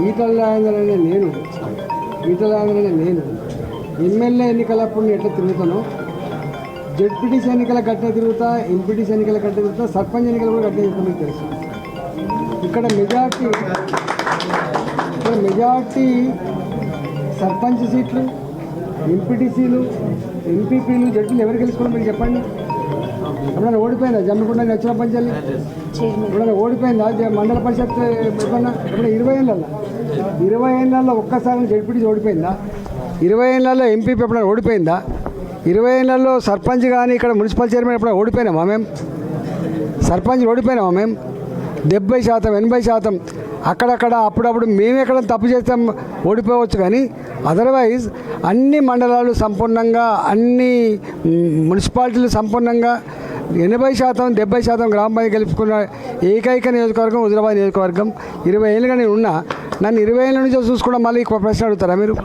ఈటల రాజేందర్ అనే నేను ఎమ్మెల్యే ఎన్నికలప్పుడు నేను ఎట్లా తిరుగుతానో జెడ్పీటీసీ ఎన్నికల గట్టిన తిరుగుతా, ఎంపీటీసీ ఎన్నికల గట్టిన తిరుగుతా, సర్పంచ్ ఎన్నికలు కూడా గట్టిన తిరుగుతా. మీకు తెలుసు ఇక్కడ మెజార్టీ సర్పంచ్ సీట్లు, ఎంపీటీసీలు, ఎంపీపీలు, జడ్పీలు ఎవరు గెలుచుకోవడం మీరు చెప్పండి. ఎప్పుడైనా ఓడిపోయిందా జమ్మికుంట నచ్చిన పంచాలి? ఎప్పుడైనా ఓడిపోయిందా మండల పరిషత్? ఎప్పుడైనా 20 ఏళ్ళల్లో ఒక్కసారి జడ్పీటీసీ ఓడిపోయిందా? 20 ఏళ్ళల్లో ఎంపీపీ ఎప్పుడైనా ఓడిపోయిందా? 20 ఏళ్ళల్లో సర్పంచ్ కానీ ఇక్కడ మున్సిపల్ చైర్మన్ ఎప్పుడైనా ఓడిపోయినామా మేము? సర్పంచ్లు ఓడిపోయినామా మేము? 70%, 80% అక్కడక్కడ అప్పుడప్పుడు మేము ఎక్కడ తప్పు చేస్తాం ఓడిపోవచ్చు. కానీ అదర్వైజ్ అన్ని మండలాలు సంపూర్ణంగా, అన్ని మున్సిపాలిటీలు సంపూర్ణంగా 80%, 70% గ్రామ పంచాయతీ గెలుపుకున్న ఏకైక నియోజకవర్గం హుజురాబాద్ నియోజకవర్గం. 20 ఏళ్ళుగా నేను ఉన్నా. నన్ను 20 ఏళ్ళ నుంచి చూసుకుంటే మళ్ళీ ప్రశ్న అడుగుతారా మీరు?